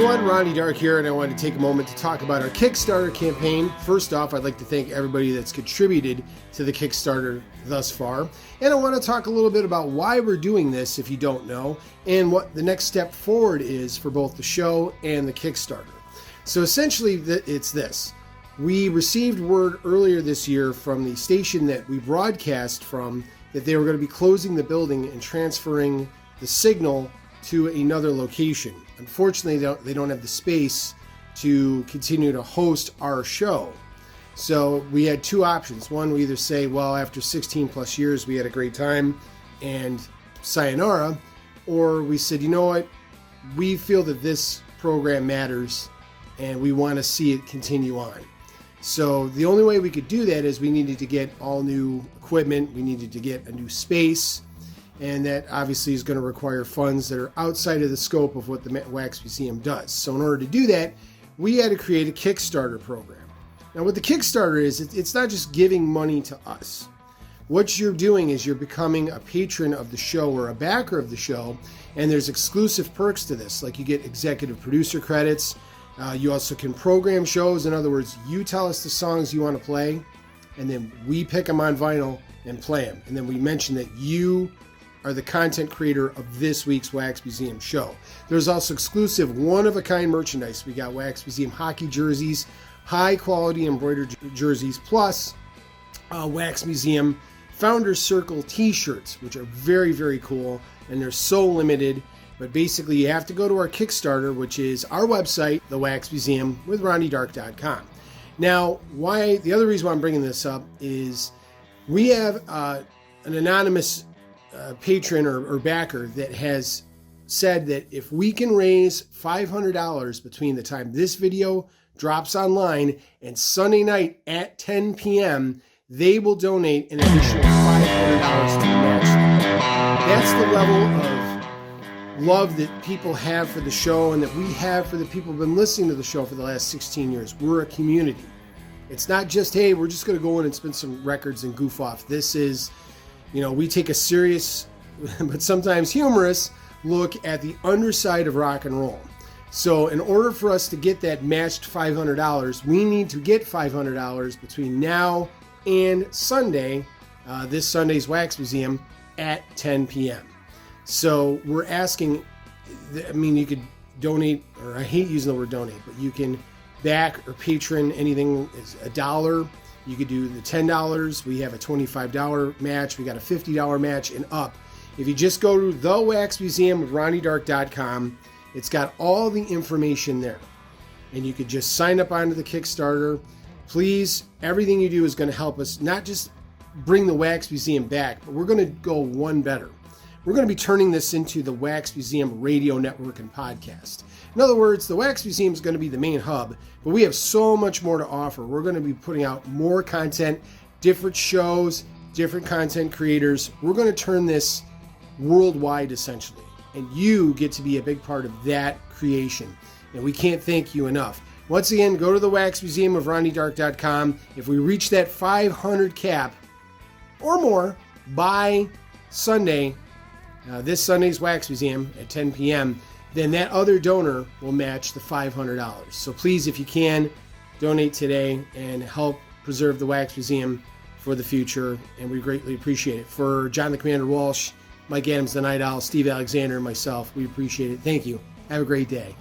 everyone, Ronnie Dark here, and I wanted to take a moment to talk about our Kickstarter campaign. First off, I'd like to thank everybody that's contributed to the Kickstarter thus far, and I want to talk a little bit about why we're doing this, if you don't know, and what the next step forward is for both the show and the Kickstarter. So essentially, it's this. We received word earlier this year from the station that we broadcast from that they were going to be closing the building and transferring the signal to another location. Unfortunately, they don't have the space to continue to host our show. So we had two options. One, we either say, well, after 16 plus years, we had a great time and sayonara, or we said, you know what, we feel that this program matters and we want to see it continue on. So the only way we could do that is we needed to get all new equipment, we needed to get a new space, and that obviously is going to require funds that are outside of the scope of what the Wax Museum does. So in order to do that, we had to create a Kickstarter program. Now what the Kickstarter is, it's not just giving money to us. What you're doing is you're becoming a patron of the show or a backer of the show, and there's exclusive perks to this, like you get executive producer credits. You also can program shows. In other words, you tell us the songs you want to play, and then we pick them on vinyl and play them. And then we mention that you are the content creator of this week's Wax Museum show. There's also exclusive one-of-a-kind merchandise. We got Wax Museum hockey jerseys, high-quality embroidered jerseys, plus Wax Museum Founders Circle t-shirts, which are very, very cool, and they're so limited. But basically, you have to go to our Kickstarter, which is our website, the Wax Museum with RonnieDark.com. Now, the other reason why I'm bringing this up is we have an anonymous patron or backer that has said that if we can raise $500 between the time this video drops online and Sunday night at 10 p.m., they will donate an additional $500 to the match. That's the level of love that people have for the show and that we have for the people who've been listening to the show for the last 16 years. We're a community. It's not just, hey, we're just going to go in and spin some records and goof off. This is, we take a serious, but sometimes humorous, look at the underside of rock and roll. So in order for us to get that matched $500, we need to get $500 between now and Sunday, this Sunday's Wax Museum at 10 p.m. So we're asking, you could donate, or I hate using the word donate, but you can back or patron anything is $1. You could do the $10. We have a $25 match. We got a $50 match and up. If you just go to the Wax Museum with RonnieDark.com, it's got all the information there. And you could just sign up onto the Kickstarter. Please, everything you do is going to help us not just bring the Wax Museum back, but we're going to go one better. We're going to be turning this into the Wax Museum radio network and podcast. In other words, the Wax Museum is going to be the main hub, but we have so much more to offer. We're going to be putting out more content, different shows, different content creators. We're going to turn this worldwide, essentially, and you get to be a big part of that creation, and we can't thank you enough. Once again, go to the Wax Museum of RonnieDark.com. If we reach that 500 cap or more by Sunday, this Sunday's Wax Museum at 10 p.m., then that other donor will match the $500. So please, if you can, donate today and help preserve the Wax Museum for the future, and we greatly appreciate it. For John the Commander Walsh, Mike Adams the Night Owl, Steve Alexander, and myself, we appreciate it. Thank you. Have a great day.